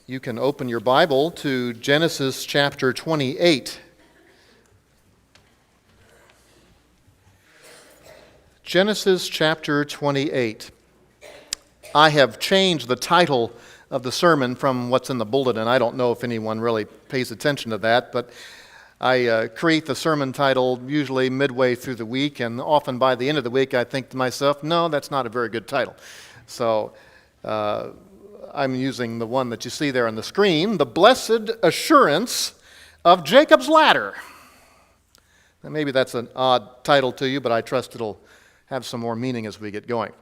You can open your Bible to Genesis chapter 28. Genesis chapter 28. I have changed the title of the sermon from what's in the bulletin. I don't know if anyone really pays attention to that, but I create the sermon title usually midway through the week, and often by the end of the week I think to myself, no, that's not a very good title. So I'm using the one that you see there on the screen, The Blessed Assurance of Jacob's Ladder. Now, maybe that's an odd title to you, but I trust it'll have some more meaning as we get going.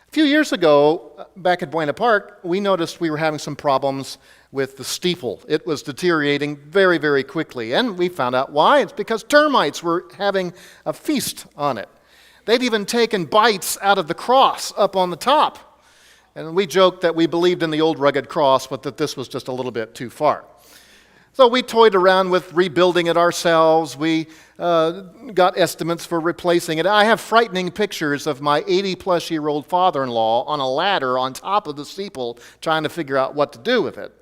A few years ago, back at Buena Park, we noticed we were having some problems with the steeple. It was deteriorating very, very quickly, and we found out why. It's because termites were having a feast on it. They'd even taken bites out of the cross up on the top. And we joked that we believed in the old rugged cross, but that this was just a little bit too far. So we toyed around with rebuilding it ourselves. We got estimates for replacing it. I have frightening pictures of my 80-plus-year-old father-in-law on a ladder on top of the steeple trying to figure out what to do with it.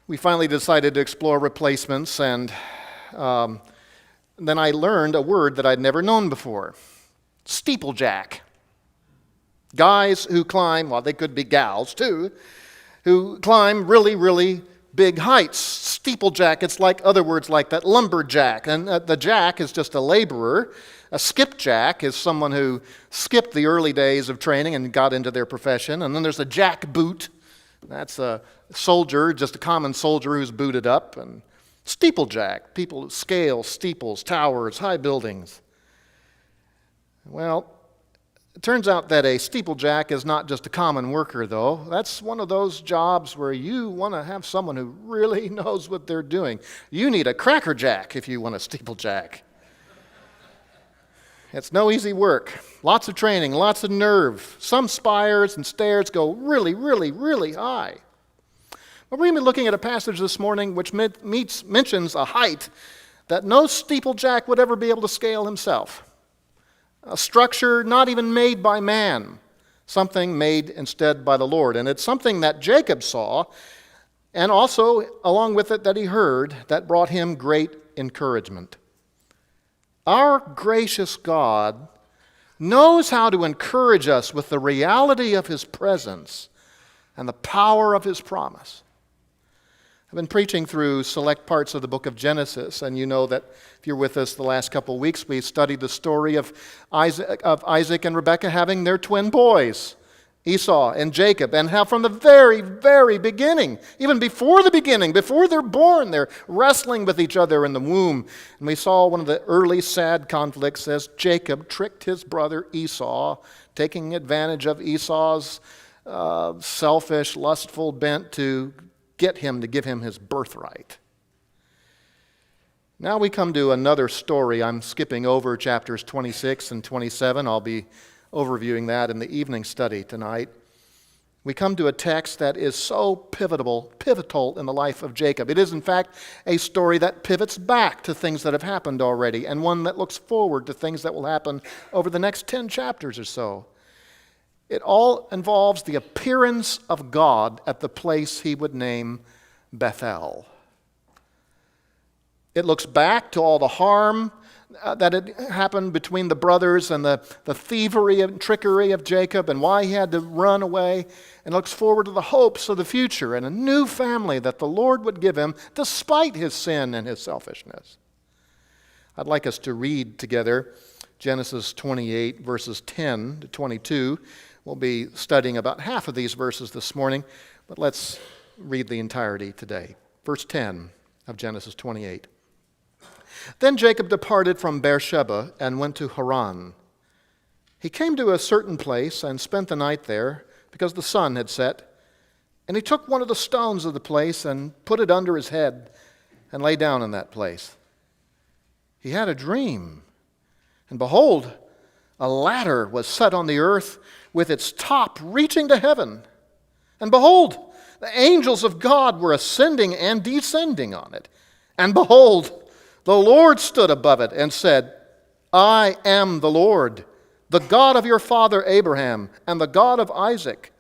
We finally decided to explore replacements, and then I learned a word that I'd never known before: steeplejack. Guys who climb, well, they could be gals too, who climb really, really big heights. Steeplejack, it's like other words like that, lumberjack. And the jack is just a laborer. A skipjack is someone who skipped the early days of training and got into their profession. And then there's a jackboot. That's a soldier, just a common soldier who's booted up. And steeplejack, people who scale steeples, towers, high buildings. Well, it turns out that a steeplejack is not just a common worker, though. That's one of those jobs where you want to have someone who really knows what they're doing. You need a crackerjack if you want a steeplejack. It's no easy work. Lots of training, lots of nerve. Some spires and stairs go really, really, really high. But we're going to be looking at a passage this morning which mentions a height that no steeplejack would ever be able to scale himself. A structure not even made by man, something made instead by the Lord. And it's something that Jacob saw, and also, along with it, that he heard, that brought him great encouragement. Our gracious God knows how to encourage us with the reality of his presence and the power of his promise. I've been preaching through select parts of the book of Genesis, and you know that if you're with us the last couple of weeks, we studied the story of Isaac and Rebekah having their twin boys, Esau and Jacob, and how from the very, very beginning, even before the beginning, before they're born, they're wrestling with each other in the womb. And we saw one of the early sad conflicts as Jacob tricked his brother Esau, taking advantage of Esau's selfish, lustful bent to get him to give him his birthright. Now we come to another story. I'm skipping over chapters 26 and 27. I'll be overviewing that in the evening study tonight. We come to a text that is so pivotal in the life of Jacob. It is, in fact, a story that pivots back to things that have happened already, and one that looks forward to things that will happen over the next 10 chapters or so. It all involves the appearance of God at the place he would name Bethel. It looks back to all the harm that had happened between the brothers and the thievery and trickery of Jacob and why he had to run away, and looks forward to the hopes of the future and a new family that the Lord would give him despite his sin and his selfishness. I'd like us to read together Genesis 28, verses 10 to 22. We'll be studying about half of these verses this morning, but let's read the entirety today. Verse 10 of Genesis 28. Then Jacob departed from Beersheba and went to Haran. He came to a certain place and spent the night there because the sun had set. And he took one of the stones of the place and put it under his head and lay down in that place. He had a dream, and behold, a ladder was set on the earth with its top reaching to heaven. And behold, the angels of God were ascending and descending on it. And behold, the Lord stood above it and said, I am the Lord, the God of your father Abraham, and the God of Isaac.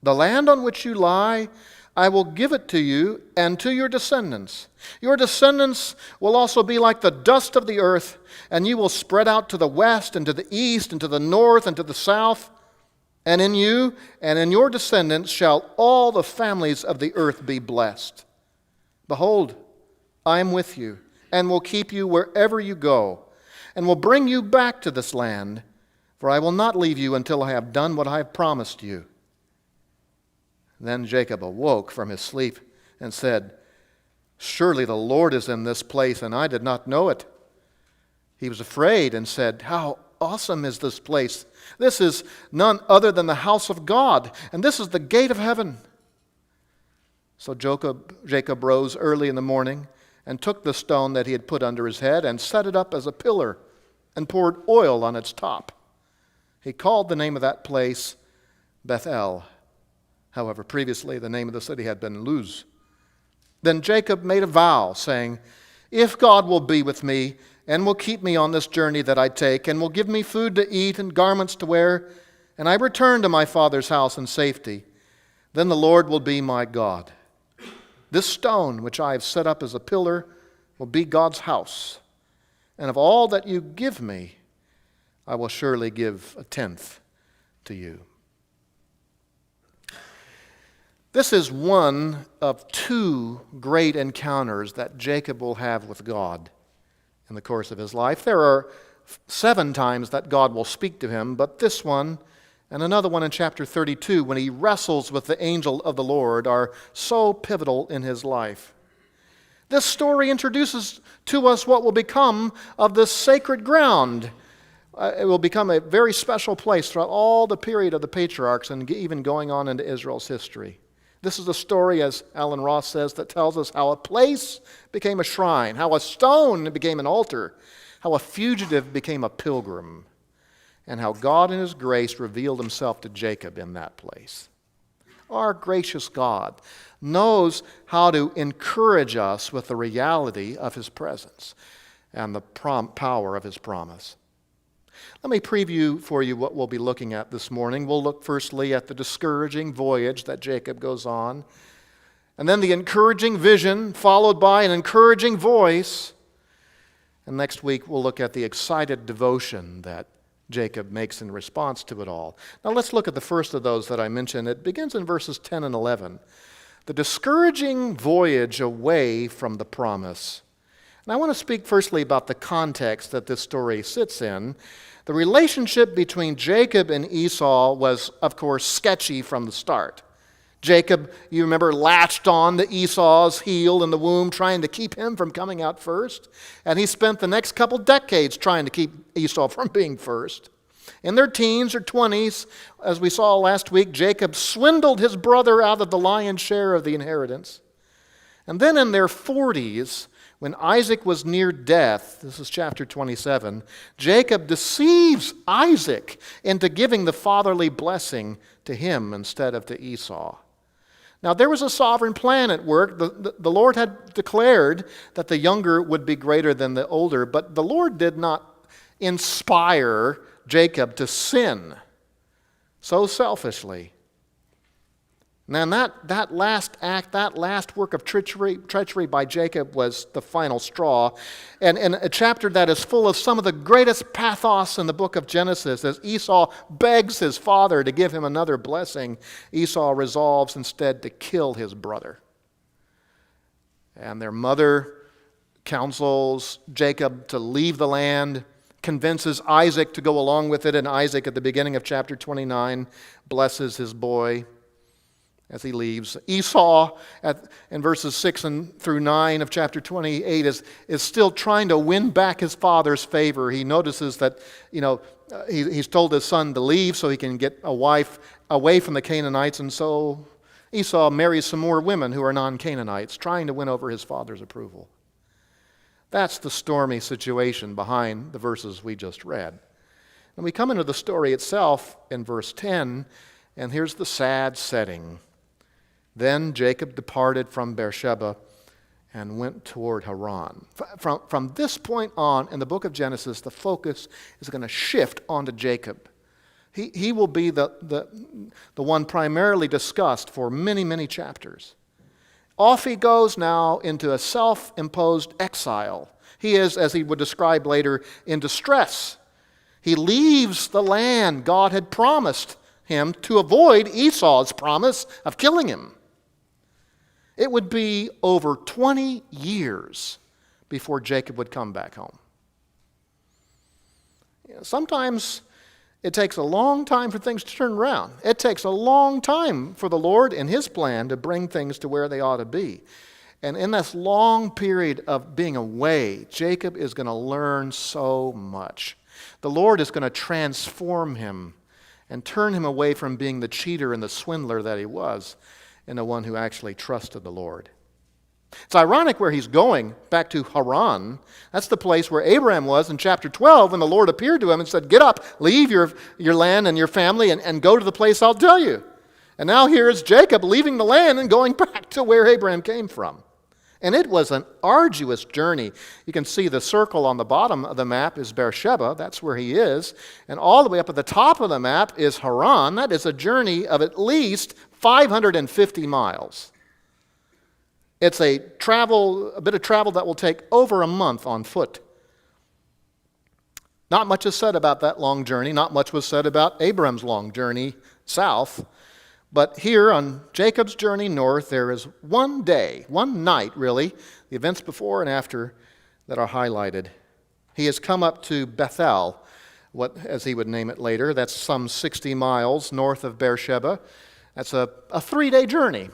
The land on which you lie, I will give it to you and to your descendants. Your descendants will also be like the dust of the earth, and you will spread out to the west and to the east and to the north and to the south. And in you and in your descendants shall all the families of the earth be blessed. Behold, I am with you and will keep you wherever you go, and will bring you back to this land, for I will not leave you until I have done what I have promised you." Then Jacob awoke from his sleep and said, "Surely the Lord is in this place, and I did not know it." He was afraid and said, "How awesome is this place! This is none other than the house of God, and this is the gate of heaven." So Jacob rose early in the morning and took the stone that he had put under his head and set it up as a pillar and poured oil on its top. He called the name of that place Bethel. However, previously the name of the city had been Luz. Then Jacob made a vow, saying, "If God will be with me and will keep me on this journey that I take, and will give me food to eat and garments to wear, and I return to my father's house in safety, then the Lord will be my God. This stone which I have set up as a pillar will be God's house, and of all that you give me, I will surely give a tenth to you." This is one of two great encounters that Jacob will have with God in the course of his life. There are 7 times that God will speak to him, but this one and another one in chapter 32, when he wrestles with the angel of the Lord, are so pivotal in his life. This story introduces to us what will become of this sacred ground. It will become a very special place throughout all the period of the patriarchs and even going on into Israel's history. This is a story, as Alan Ross says, that tells us how a place became a shrine, how a stone became an altar, how a fugitive became a pilgrim, and how God in His grace revealed Himself to Jacob in that place. Our gracious God knows how to encourage us with the reality of His presence and the power of His promise. Let me preview for you what we'll be looking at this morning. We'll look firstly at the discouraging voyage that Jacob goes on, and then the encouraging vision, followed by an encouraging voice. And next week we'll look at the excited devotion that Jacob makes in response to it all. Now let's look at the first of those that I mentioned. It begins in verses 10 and 11. The discouraging voyage away from the promise. And I want to speak firstly about the context that this story sits in. The relationship between Jacob and Esau was, of course, sketchy from the start. Jacob, you remember, latched on to Esau's heel in the womb, trying to keep him from coming out first. And he spent the next couple decades trying to keep Esau from being first. In their teens or 20s, as we saw last week, Jacob swindled his brother out of the lion's share of the inheritance. And then in their 40s, when Isaac was near death, this is chapter 27, Jacob deceives Isaac into giving the fatherly blessing to him instead of to Esau. Now, there was a sovereign plan at work. The Lord had declared that the younger would be greater than the older, but the Lord did not inspire Jacob to sin so selfishly. And that last act, that last work of treachery by Jacob was the final straw. And in a chapter that is full of some of the greatest pathos in the book of Genesis, as Esau begs his father to give him another blessing, Esau resolves instead to kill his brother. And their mother counsels Jacob to leave the land, convinces Isaac to go along with it, and Isaac at the beginning of chapter 29 blesses his boy as he leaves. Esau, in verses 6 through 9 of chapter 28, is still trying to win back his father's favor. He notices that, he's told his son to leave so he can get a wife away from the Canaanites, and so Esau marries some more women who are non-Canaanites, trying to win over his father's approval. That's the stormy situation behind the verses we just read. And we come into the story itself in verse 10, and here's the sad setting. Then Jacob departed from Beersheba and went toward Haran. From this point on in the book of Genesis, the focus is going to shift onto Jacob. He will be the one primarily discussed for many, many chapters. Off he goes now into a self-imposed exile. He is, as he would describe later, in distress. He leaves the land God had promised him to avoid Esau's promise of killing him. It would be over 20 years before Jacob would come back home. Sometimes it takes a long time for things to turn around. It takes a long time for the Lord in His plan to bring things to where they ought to be. And in this long period of being away, Jacob is going to learn so much. The Lord is going to transform him and turn him away from being the cheater and the swindler that he was into one who actually trusted the Lord. It's ironic where he's going, back to Haran. That's the place where Abraham was in chapter 12 when the Lord appeared to him and said, "Get up, leave your land and your family and go to the place I'll tell you." And now here is Jacob leaving the land and going back to where Abraham came from. And it was an arduous journey. You can see the circle on the bottom of the map is Beersheba. That's where he is. And all the way up at the top of the map is Haran. That is a journey of at least 550 miles. It's a bit of travel that will take over a month on foot. Not much is said about that long journey. Not much was said about Abraham's long journey south. But here on Jacob's journey north, there is one day, one night really, the events before and after that are highlighted. He has come up to Bethel, as he would name it later. That's some 60 miles north of Beersheba. That's a 3-day journey.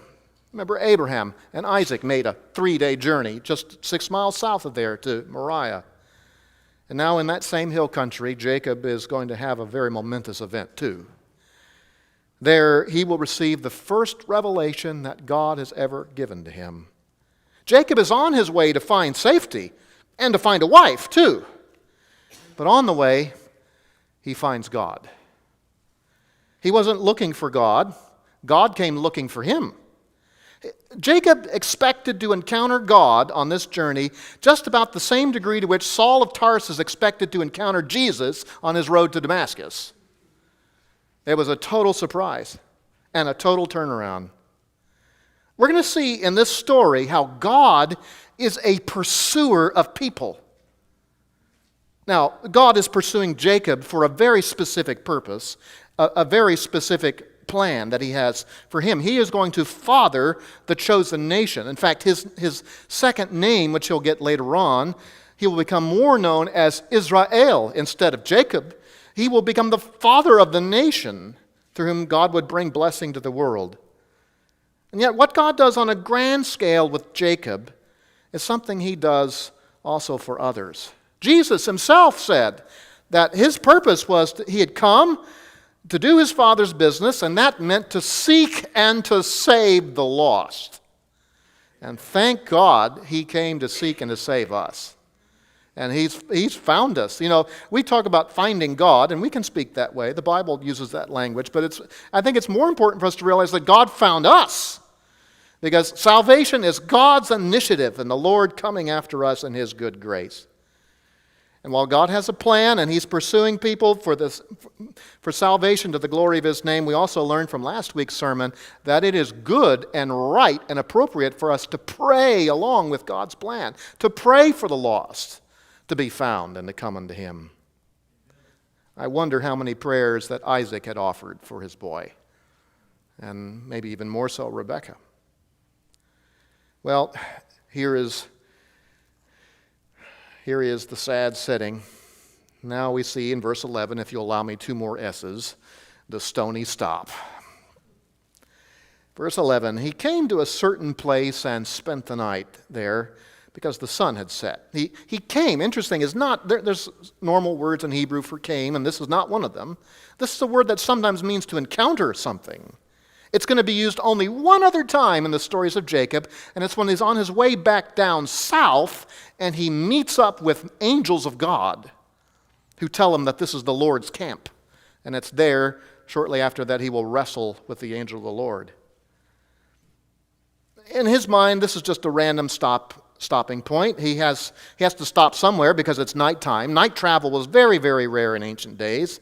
Remember, Abraham and Isaac made a 3-day journey just 6 miles south of there to Moriah. And now in that same hill country, Jacob is going to have a very momentous event too. There he will receive the first revelation that God has ever given to him. Jacob is on his way to find safety and to find a wife too. But on the way, he finds God. He wasn't looking for God. God came looking for him. Jacob expected to encounter God on this journey just about the same degree to which Saul of Tarsus expected to encounter Jesus on his road to Damascus. It was a total surprise and a total turnaround. We're going to see in this story how God is a pursuer of people. Now, God is pursuing Jacob for a very specific purpose, a very specific plan that He has for him. He is going to father the chosen nation. In fact, his second name, which he'll get later on, he will become more known as Israel instead of Jacob. He will become the father of the nation through whom God would bring blessing to the world. And yet what God does on a grand scale with Jacob is something He does also for others. Jesus Himself said that His purpose was He had come to do His Father's business, and that meant to seek and to save the lost. And thank God He came to seek and to save us. And he's found us. You know, we talk about finding God, and we can speak that way. The Bible uses that language, but I think it's more important for us to realize that God found us. Because salvation is God's initiative and the Lord coming after us in His good grace. And while God has a plan and He's pursuing people for salvation to the glory of His name, we also learned from last week's sermon that it is good and right and appropriate for us to pray along with God's plan, to pray for the lost to be found and to come unto Him. I wonder how many prayers that Isaac had offered for his boy, and maybe even more so Rebekah. Well, here is the sad setting. Now we see in verse 11, if you'll allow me 2 more S's, the stony stop. Verse 11, he came to a certain place and spent the night there, because the sun had set. He came, interesting, is not, there's normal words in Hebrew for came, and this is not one of them. This is a word that sometimes means to encounter something. It's going to be used only one other time in the stories of Jacob, and it's when he's on his way back down south, and he meets up with angels of God who tell him that this is the Lord's camp. And it's there, shortly after that, he will wrestle with the angel of the Lord. In his mind, this is just a random stopping point. He has to stop somewhere because it's nighttime. Night travel was very, very rare in ancient days.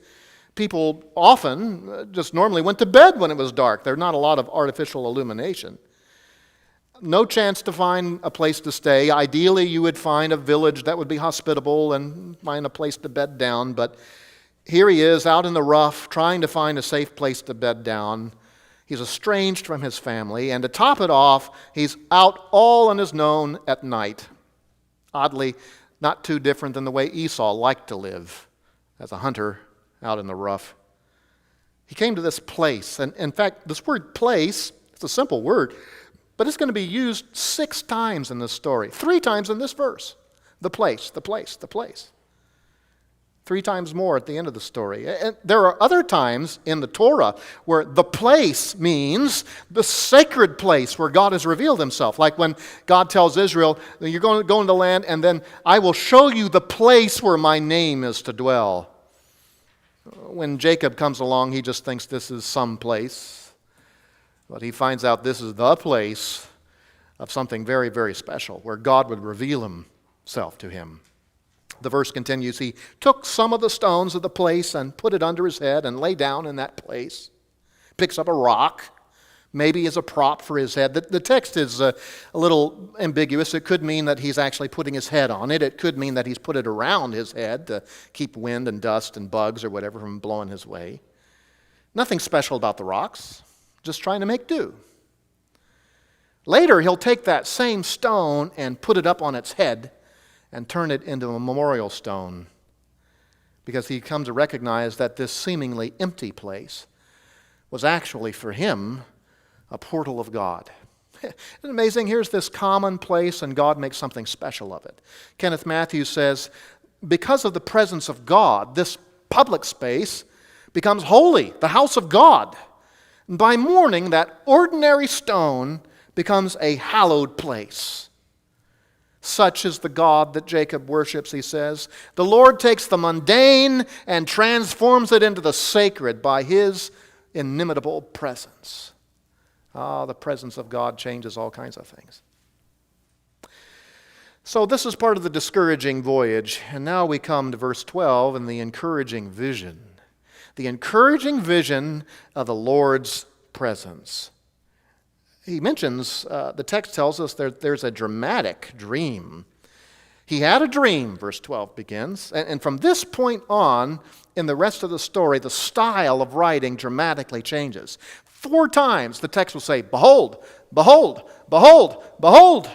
People often just normally went to bed when it was dark. There's not a lot of artificial illumination. No chance to find a place to stay. Ideally, you would find a village that would be hospitable and find a place to bed down. But here he is out in the rough, trying to find a safe place to bed down. He's estranged from his family. And to top it off, he's out all on his own at night. Oddly, not too different than the way Esau liked to live as a hunter out in the rough. He came to this place. And in fact, this word place, it's a simple word, but it's going to be used 6 times in this story. 3 times in this verse. The place, the place, the place. 3 times more at the end of the story. And there are other times in the Torah where the place means the sacred place where God has revealed himself. Like when God tells Israel, you're going to go into the land and then I will show you the place where my name is to dwell. When Jacob comes along, he just thinks this is some place. But he finds out this is the place of something very, very special, where God would reveal himself to him. The verse continues, he took some of the stones of the place and put it under his head and lay down in that place. Picks up a rock, maybe as a prop for his head. The text is a little ambiguous. It could mean that he's actually putting his head on it. It could mean that he's put it around his head to keep wind and dust and bugs or whatever from blowing his way. Nothing special about the rocks. Just trying to make do. Later, he'll take that same stone and put it up on its head and turn it into a memorial stone because he comes to recognize that this seemingly empty place was actually for him a portal of God. Isn't it amazing? Here's this common place and God makes something special of it. Kenneth Matthews says, because of the presence of God, this public space becomes holy, the house of God. By morning, that ordinary stone becomes a hallowed place. Such is the God that Jacob worships, he says. The Lord takes the mundane and transforms it into the sacred by his inimitable presence. The presence of God changes all kinds of things. So this is part of the discouraging voyage. And now we come to verse 12 and the encouraging vision. The encouraging vision of the Lord's presence. He mentions, the text tells us there's a dramatic dream. He had a dream, verse 12 begins. And from this point on, in the rest of the story, the style of writing dramatically changes. 4 times the text will say, behold, behold, behold, behold,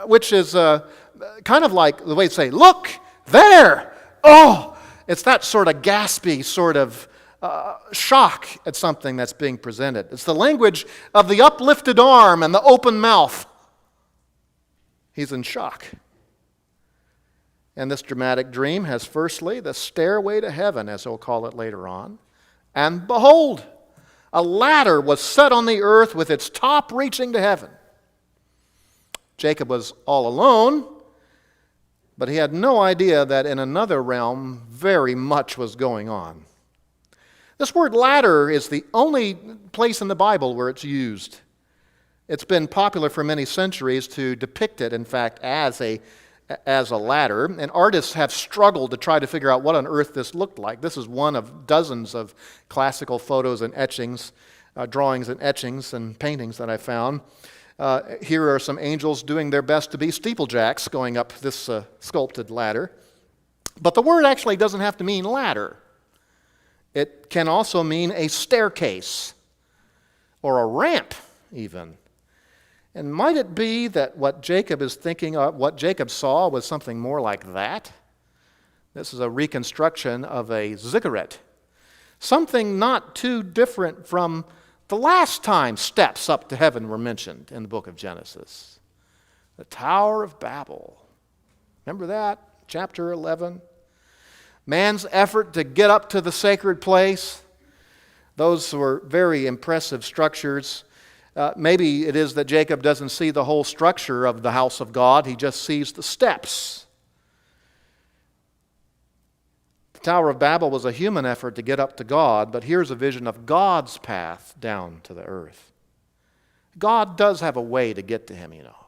which is kind of like the way to say, look, there, oh. It's that sort of gaspy sort of shock at something that's being presented. It's the language of the uplifted arm and the open mouth. He's in shock. And this dramatic dream has firstly the stairway to heaven, as he'll call it later on. And behold, a ladder was set on the earth with its top reaching to heaven. Jacob was all alone, but he had no idea that in another realm very much was going on. This word ladder is the only place in the Bible where it's used. It's been popular for many centuries to depict it, in fact, as a ladder. And artists have struggled to try to figure out what on earth this looked like. This is one of dozens of classical photos and etchings, drawings and etchings and paintings that I found. Here are some angels doing their best to be steeplejacks going up this sculpted ladder. But the word actually doesn't have to mean ladder. It can also mean a staircase or a ramp even. And might it be that what Jacob is thinking of, what Jacob saw was something more like that? This is a reconstruction of a ziggurat. Something not too different from the last time steps up to heaven were mentioned in the book of Genesis. The Tower of Babel. Remember that? Chapter 11. Man's effort to get up to the sacred place. Those were very impressive structures. Maybe it is that Jacob doesn't see the whole structure of the house of God. He just sees the steps. The Tower of Babel was a human effort to get up to God, but here's a vision of God's path down to the earth. God does have a way to get to him, you know.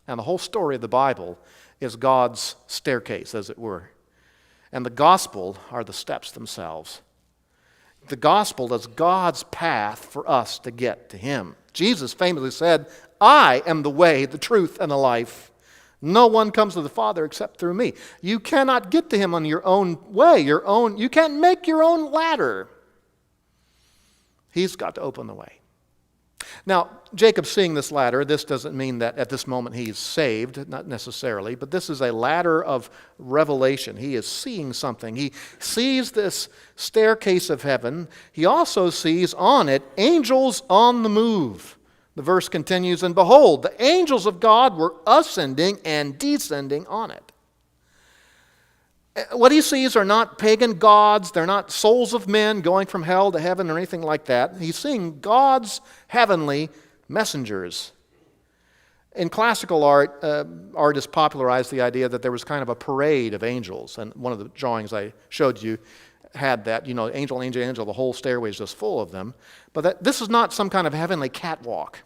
And the whole story of the Bible is God's staircase, as it were. And the gospel are the steps themselves. The gospel is God's path for us to get to him. Jesus famously said, I am the way, the truth, and the life. No one comes to the Father except through me. You cannot get to him on your own way, you can't make your own ladder. He's got to open the way. Now, Jacob seeing this ladder, this doesn't mean that at this moment he is saved, not necessarily, but this is a ladder of revelation. He is seeing something. He sees this staircase of heaven. He also sees on it angels on the move. The verse continues, and behold, the angels of God were ascending and descending on it. What he sees are not pagan gods. They're not souls of men going from hell to heaven or anything like that. He's seeing God's heavenly messengers. In classical art, artists popularized the idea that there was kind of a parade of angels. And one of the drawings I showed you had that, angel, angel, angel, the whole stairway is just full of them. But this is not some kind of heavenly catwalk.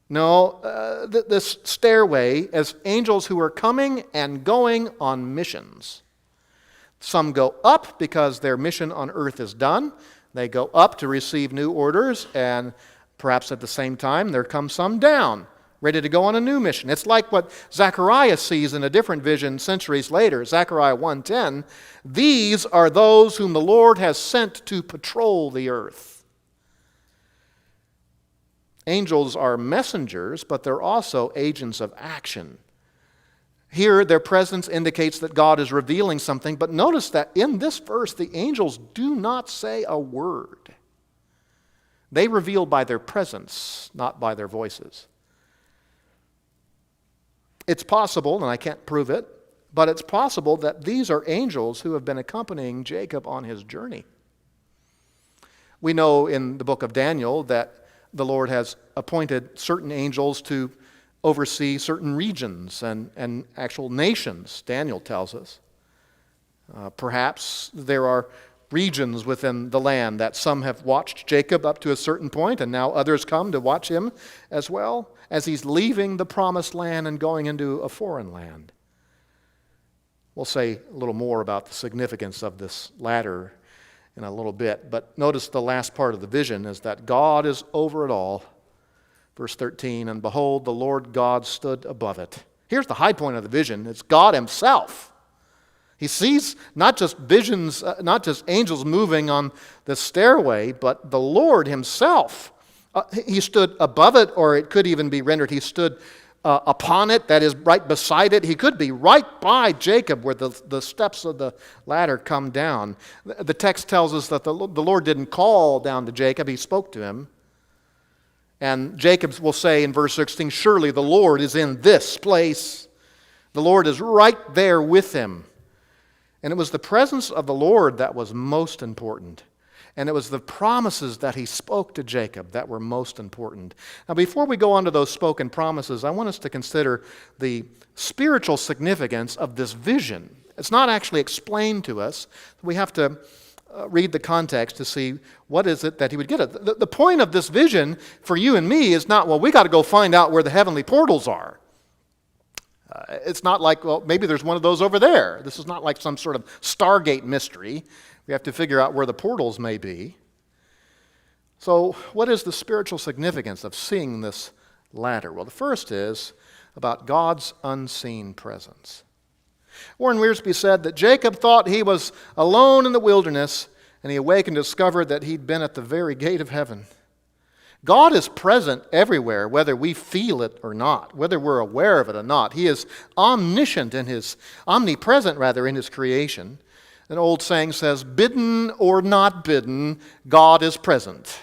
No, this stairway as angels who are coming and going on missions. Some go up because their mission on earth is done. They go up to receive new orders, and perhaps at the same time there come some down, ready to go on a new mission. It's like what Zechariah sees in a different vision centuries later, Zechariah 1:10. These are those whom the Lord has sent to patrol the earth. Angels are messengers, but they're also agents of action. Here, their presence indicates that God is revealing something, but notice that in this verse, the angels do not say a word. They reveal by their presence, not by their voices. It's possible, and I can't prove it, but it's possible that these are angels who have been accompanying Jacob on his journey. We know in the book of Daniel that the Lord has appointed certain angels to oversee certain regions and actual nations, Daniel tells us. Perhaps there are regions within the land that some have watched Jacob up to a certain point, and now others come to watch him as well as he's leaving the promised land and going into a foreign land. We'll say a little more about the significance of this ladder in a little bit, but notice the last part of the vision is that God is over it all. Verse 13, and behold, the Lord God stood above it. Here's the high point of the vision. It's God himself. He sees not just visions, not just angels moving on the stairway, but the Lord himself. He stood above it, or it could even be rendered, he stood upon it, that is right beside it. He could be right by Jacob where the steps of the ladder come down. The text tells us that the Lord didn't call down to Jacob, he spoke to him. And Jacob will say in verse 16, surely the Lord is in this place. The Lord is right there with him. And it was the presence of the Lord that was most important. And it was the promises that he spoke to Jacob that were most important. Now, before we go on to those spoken promises, I want us to consider the spiritual significance of this vision. It's not actually explained to us. We have to read the context to see what is it that he would get at. The point of this vision for you and me is not, well, we got to go find out where the heavenly portals are. It's not like, well, maybe there's one of those over there. This is not like some sort of Stargate mystery. We have to figure out where the portals may be. So what is the spiritual significance of seeing this ladder? Well, the first is about God's unseen presence. Warren Wiersbe said that Jacob thought he was alone in the wilderness, and he awakened and discovered that he'd been at the very gate of heaven. God is present everywhere, whether we feel it or not, whether we're aware of it or not. He is omniscient in omnipresent in his creation. An old saying says, bidden or not bidden, God is present.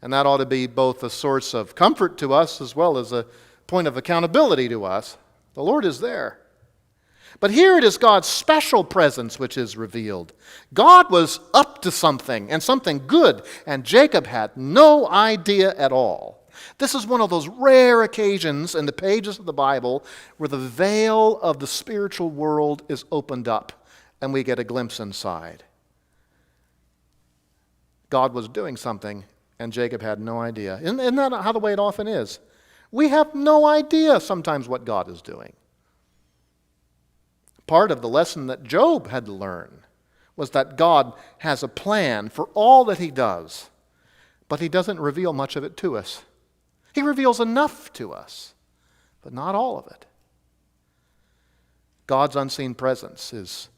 And that ought to be both a source of comfort to us as well as a point of accountability to us. The Lord is there. But here it is God's special presence which is revealed. God was up to something, and something good, and Jacob had no idea at all. This is one of those rare occasions in the pages of the Bible where the veil of the spiritual world is opened up and we get a glimpse inside. God was doing something, and Jacob had no idea. Isn't that how the way it often is? We have no idea sometimes what God is doing. Part of the lesson that Job had to learn was that God has a plan for all that he does. but he doesn't reveal much of it to us. He reveals enough to us, but not all of it. God's unseen presence is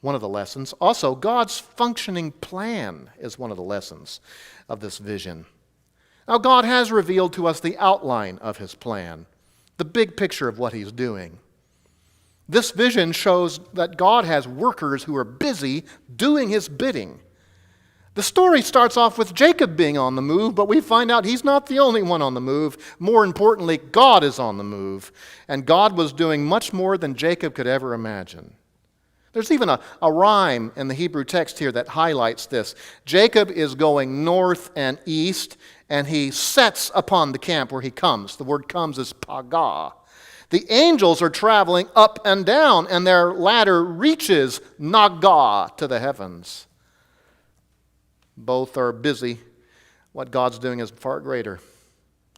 one of the lessons. Also, God's functioning plan is one of the lessons of this vision. Now, God has revealed to us the outline of his plan, the big picture of what he's doing. This vision shows that God has workers who are busy doing his bidding. The story starts off with Jacob being on the move, but we find out he's not the only one on the move. More importantly, God is on the move, and God was doing much more than Jacob could ever imagine. There's even a rhyme in the Hebrew text here that highlights this. Jacob is going north and east, and he sets upon the camp where he comes. The word comes is pagah. The angels are traveling up and down, and their ladder reaches Nagah to the heavens. Both are busy. What God's doing is far greater.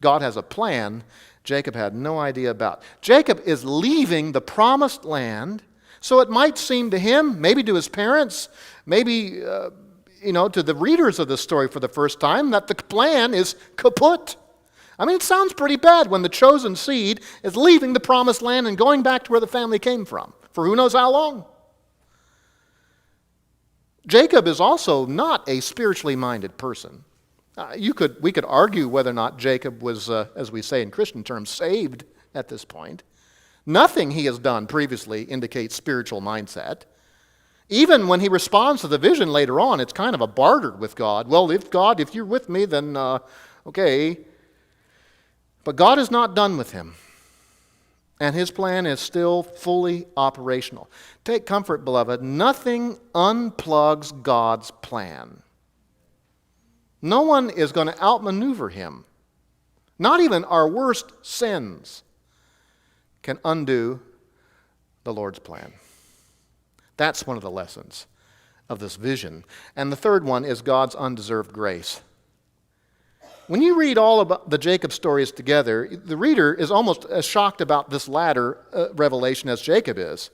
God has a plan Jacob had no idea about. Jacob is leaving the promised land, so it might seem to him, maybe to his parents, maybe to the readers of the story for the first time, that the plan is kaput. I mean, it sounds pretty bad when the chosen seed is leaving the promised land and going back to where the family came from, for who knows how long. Jacob is also not a spiritually minded person. We could argue whether or not Jacob was, as we say in Christian terms, saved at this point. Nothing he has done previously indicates spiritual mindset. Even when he responds to the vision later on, it's kind of a barter with God. Well, if you're with me, then okay. But God is not done with him. And his plan is still fully operational. Take comfort, beloved. Nothing unplugs God's plan. No one is going to outmaneuver him. Not even our worst sins can undo the Lord's plan. That's one of the lessons of this vision. And the third one is God's undeserved grace. When you read all about the Jacob stories together, the reader is almost as shocked about this latter revelation as Jacob is.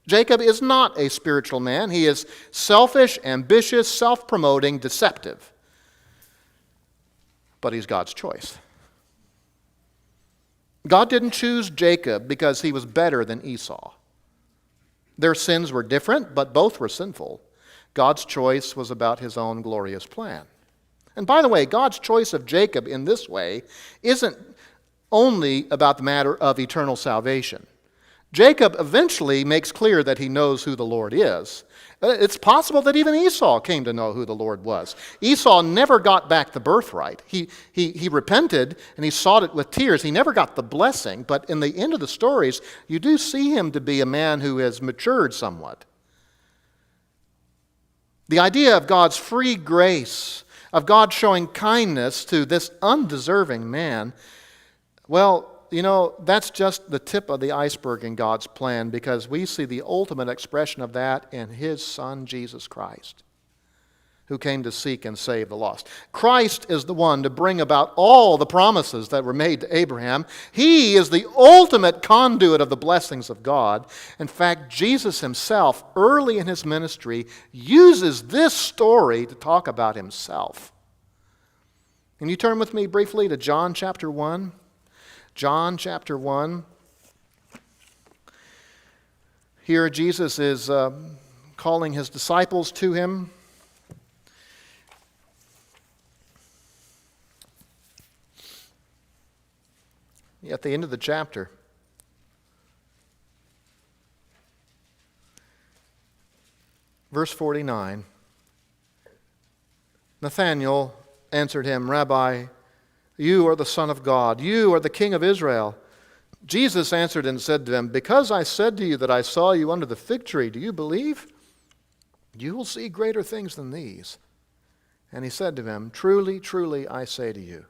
Jacob is not a spiritual man. He is selfish, ambitious, self-promoting, deceptive. But he's God's choice. God didn't choose Jacob because he was better than Esau. Their sins were different, but both were sinful. God's choice was about his own glorious plan. And by the way, God's choice of Jacob in this way isn't only about the matter of eternal salvation. Jacob eventually makes clear that he knows who the Lord is. It's possible that even Esau came to know who the Lord was. Esau never got back the birthright. He repented and he sought it with tears. He never got the blessing, but in the end of the stories, you do see him to be a man who has matured somewhat. The idea of God's free grace, of God showing kindness to this undeserving man, well, that's just the tip of the iceberg in God's plan, because we see the ultimate expression of that in his Son, Jesus Christ, who came to seek and save the lost. Christ is the one to bring about all the promises that were made to Abraham. He is the ultimate conduit of the blessings of God. In fact, Jesus himself, early in his ministry, uses this story to talk about himself. Can you turn with me briefly to John chapter 1? John chapter 1. Here Jesus is calling his disciples to him. At the end of the chapter, verse 49, Nathanael answered him, Rabbi, you are the Son of God. You are the King of Israel. Jesus answered and said to him, because I said to you that I saw you under the fig tree, do you believe? You will see greater things than these. And he said to him, truly, truly, I say to you,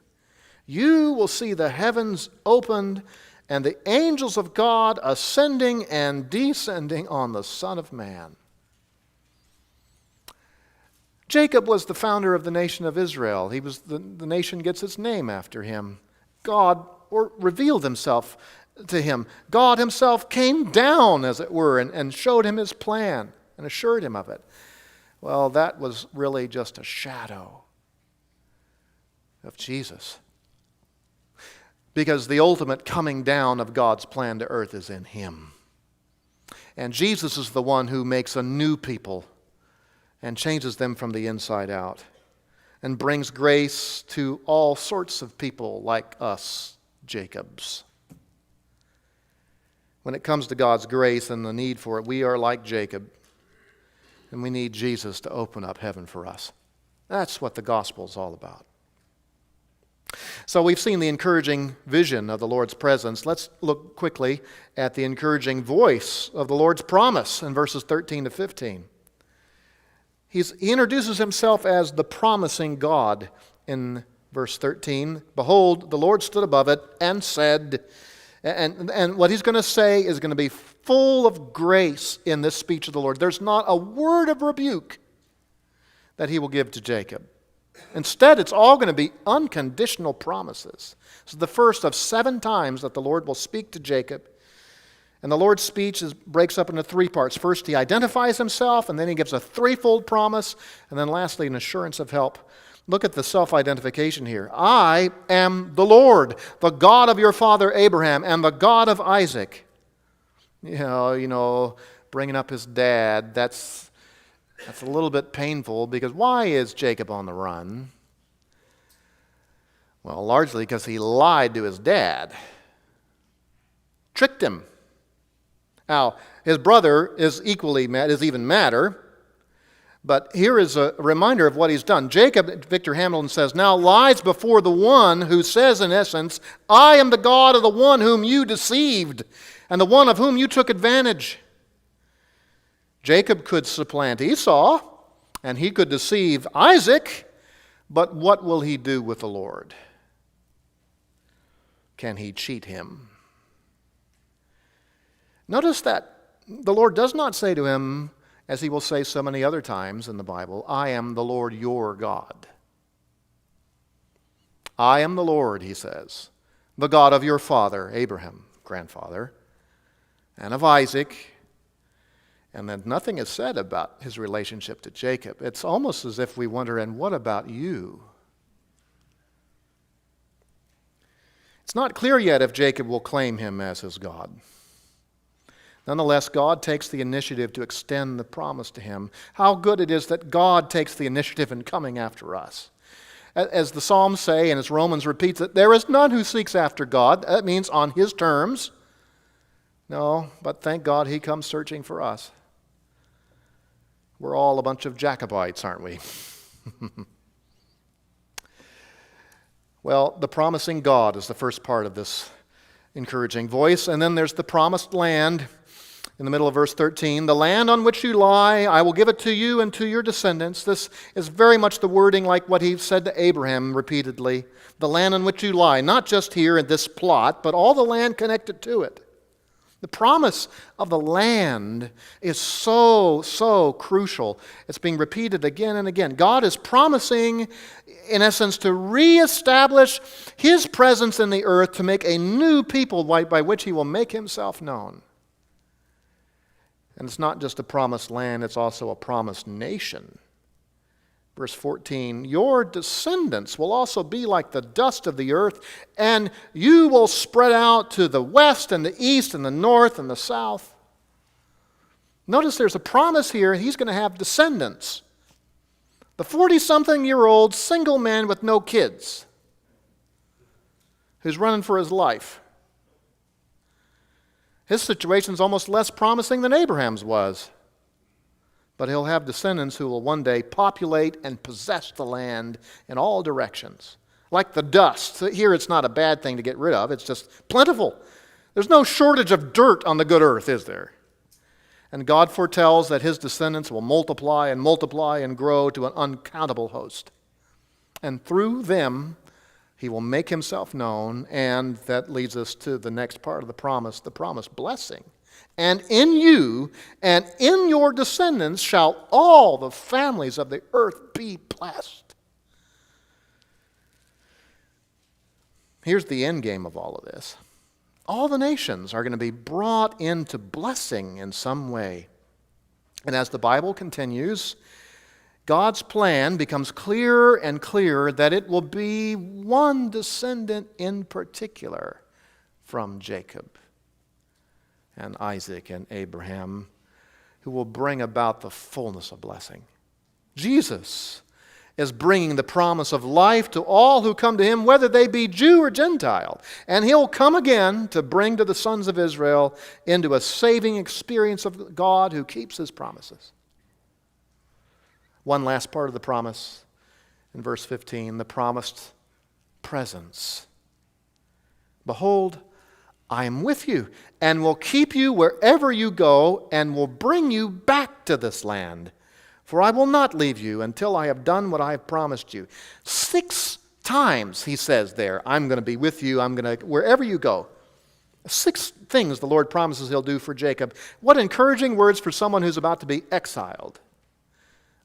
you will see the heavens opened and the angels of God ascending and descending on the Son of Man. Jacob was the founder of the nation of Israel. The nation gets its name after him. God revealed himself to him. God himself came down, as it were, and showed him his plan and assured him of it. Well, that was really just a shadow of Jesus. Because the ultimate coming down of God's plan to earth is in him. And Jesus is the one who makes a new people and changes them from the inside out and brings grace to all sorts of people like us, Jacobs. When it comes to God's grace and the need for it, we are like Jacob, and we need Jesus to open up heaven for us. That's what the gospel is all about. So we've seen the encouraging vision of the Lord's presence. Let's look quickly at the encouraging voice of the Lord's promise in verses 13 to 15. He introduces himself as the promising God in verse 13. Behold, the Lord stood above it and said, and what he's going to say is going to be full of grace in this speech of the Lord. There's not a word of rebuke that he will give to Jacob. Instead, it's all going to be unconditional promises. This is the first of 7 times that the Lord will speak to Jacob. And the Lord's speech breaks up into 3 parts. First, he identifies himself, and then he gives a threefold promise, and then lastly, an assurance of help. Look at the self-identification here. I am the Lord, the God of your father Abraham, and the God of Isaac. You know, bringing up his dad, that's a little bit painful, because why is Jacob on the run? Well, largely because he lied to his dad. Tricked him. Now, his brother is even madder, but here is a reminder of what he's done. Jacob, Victor Hamilton says, now lies before the one who says in essence, I am the God of the one whom you deceived, and the one of whom you took advantage. Jacob could supplant Esau, and he could deceive Isaac, but what will he do with the Lord? Can he cheat him? Notice that the Lord does not say to him, as he will say so many other times in the Bible, I am the Lord your God. I am the Lord, he says, the God of your father, Abraham, grandfather, and of Isaac. And then nothing is said about his relationship to Jacob. It's almost as if we wonder, and what about you? It's not clear yet if Jacob will claim him as his God. Nonetheless, God takes the initiative to extend the promise to him. How good it is that God takes the initiative in coming after us. As the Psalms say, and as Romans repeats it, there is none who seeks after God. That means on his terms. No, but thank God he comes searching for us. We're all a bunch of Jacobites, aren't we? Well, the promising God is the first part of this encouraging voice. And then there's the promised land in the middle of verse 13. The land on which you lie, I will give it to you and to your descendants. This is very much the wording like what he said to Abraham repeatedly. The land on which you lie, not just here in this plot, but all the land connected to it. The promise of the land is so crucial. It's being repeated again and again. God is promising, in essence, to reestablish his presence in the earth, to make a new people by which he will make himself known. And it's not just a promised land, it's also a promised nation. Verse 14, your descendants will also be like the dust of the earth, and you will spread out to the west and the east and the north and the south. Notice there's a promise here, he's going to have descendants. The 40-something-year-old single man with no kids, who's running for his life. His situation's almost less promising than Abraham's was. But he'll have descendants who will one day populate and possess the land in all directions. Like the dust. Here it's not a bad thing to get rid of, it's just plentiful. There's no shortage of dirt on the good earth, is there? And God foretells that his descendants will multiply and grow to an uncountable host. And through them, he will make himself known, and that leads us to the next part of the promised blessing. And in you and in your descendants shall all the families of the earth be blessed. Here's the end game of all of this. All the nations are going to be brought into blessing in some way. And as the Bible continues, God's plan becomes clearer and clearer that it will be one descendant in particular from Jacob and Isaac and Abraham who will bring about the fullness of blessing. Jesus is bringing the promise of life to all who come to him, whether they be Jew or Gentile. And he'll come again to bring to the sons of Israel into a saving experience of God who keeps his promises. One last part of the promise in verse 15, the promised presence. Behold, I am with you and will keep you wherever you go and will bring you back to this land. For I will not leave you until I have done what I have promised you. 6 times he says there, I'm going to be with you, wherever you go. 6 things the Lord promises he'll do for Jacob. What encouraging words for someone who's about to be exiled.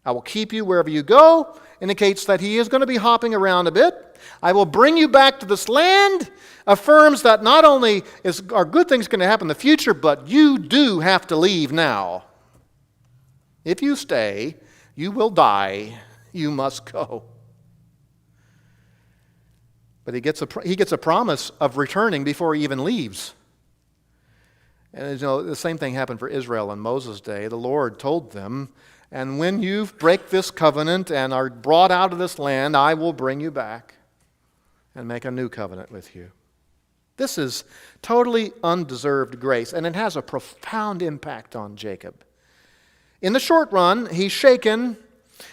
I will keep you wherever you go indicates that he is going to be hopping around a bit. I will bring you back to this land affirms that not only are good things going to happen in the future, but you do have to leave now. If you stay, you will die. You must go. But he gets a promise of returning before he even leaves. And the same thing happened for Israel in Moses' day. The Lord told them, and when you break this covenant and are brought out of this land, I will bring you back and make a new covenant with you. This is totally undeserved grace, and it has a profound impact on Jacob. In the short run, he's shaken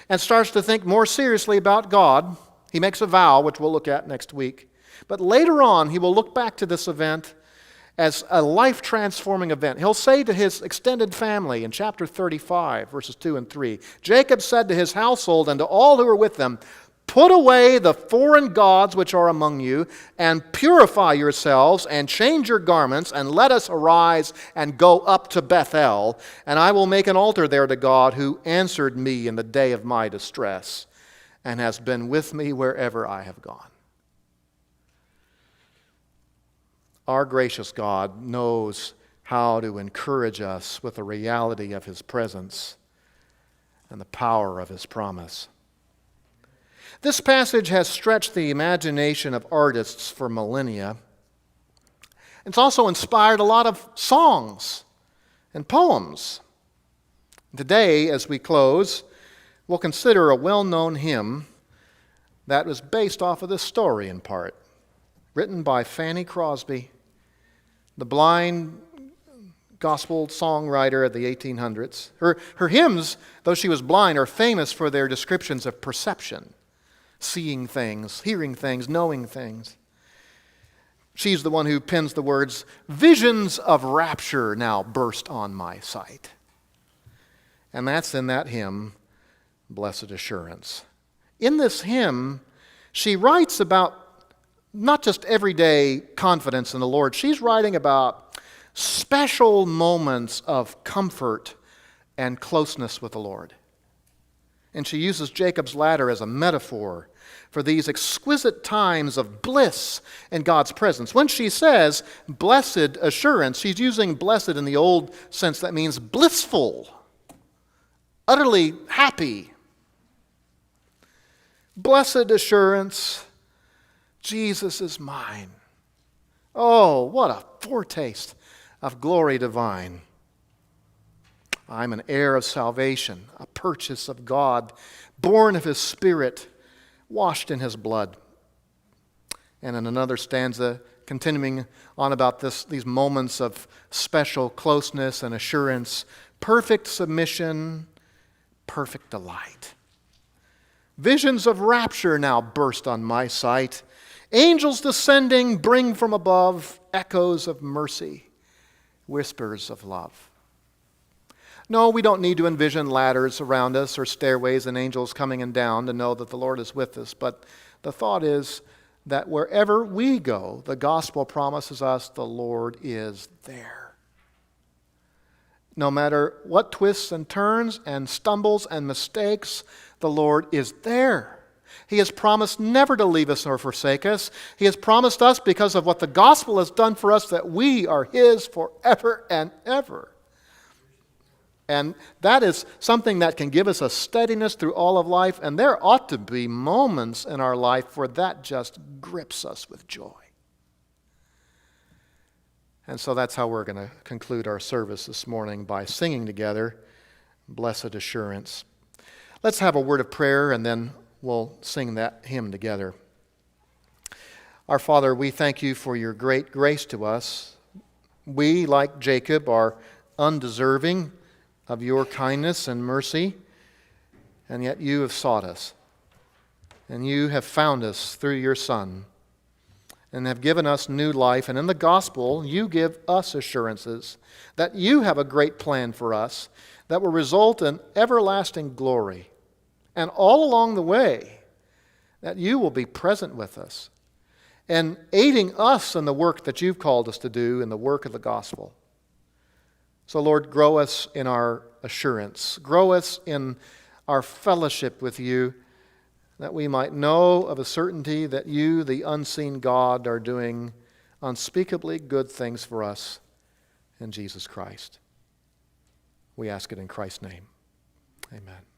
and starts to think more seriously about God. He makes a vow, which we'll look at next week. But later on, he will look back to this event as a life-transforming event. He'll say to his extended family in chapter 35, verses 2 and 3, Jacob said to his household and to all who were with them, put away the foreign gods which are among you, and purify yourselves, and change your garments, and let us arise and go up to Bethel, and I will make an altar there to God, who answered me in the day of my distress, and has been with me wherever I have gone. Our gracious God knows how to encourage us with the reality of his presence and the power of his promise. This passage has stretched the imagination of artists for millennia. It's also inspired a lot of songs and poems. Today, as we close, we'll consider a well-known hymn that was based off of this story in part, written by Fanny Crosby, the blind gospel songwriter of the 1800s. Her hymns, though she was blind, are famous for their descriptions of perception. Seeing things, hearing things, knowing things. She's the one who pens the words, visions of rapture now burst on my sight. And that's in that hymn, Blessed Assurance. In this hymn, she writes about not just everyday confidence in the Lord. She's writing about special moments of comfort and closeness with the Lord. And she uses Jacob's ladder as a metaphor for these exquisite times of bliss in God's presence. When she says blessed assurance, she's using blessed in the old sense that means blissful, utterly happy. Blessed assurance, Jesus is mine. Oh, what a foretaste of glory divine. I'm an heir of salvation, a purchase of God, born of his Spirit, washed in his blood. And in another stanza, continuing on about these moments of special closeness and assurance, perfect submission, perfect delight. Visions of rapture now burst on my sight. Angels descending bring from above echoes of mercy, whispers of love. No, we don't need to envision ladders around us or stairways and angels coming and down to know that the Lord is with us. But the thought is that wherever we go, the gospel promises us the Lord is there. No matter what twists and turns and stumbles and mistakes, the Lord is there. He has promised never to leave us nor forsake us. He has promised us, because of what the gospel has done for us, that we are his forever and ever. And that is something that can give us a steadiness through all of life, and there ought to be moments in our life where that just grips us with joy. And so that's how we're going to conclude our service this morning, by singing together, Blessed Assurance. Let's have a word of prayer, and then we'll sing that hymn together. Our Father, we thank you for your great grace to us. We, like Jacob, are undeserving of your kindness and mercy, and yet you have sought us, and you have found us through your Son, and have given us new life. And in the gospel, you give us assurances that you have a great plan for us that will result in everlasting glory, and all along the way, that you will be present with us and aiding us in the work that you've called us to do in the work of the gospel. So, Lord, grow us in our assurance. Grow us in our fellowship with you, that we might know of a certainty that you, the unseen God, are doing unspeakably good things for us in Jesus Christ. We ask it in Christ's name. Amen.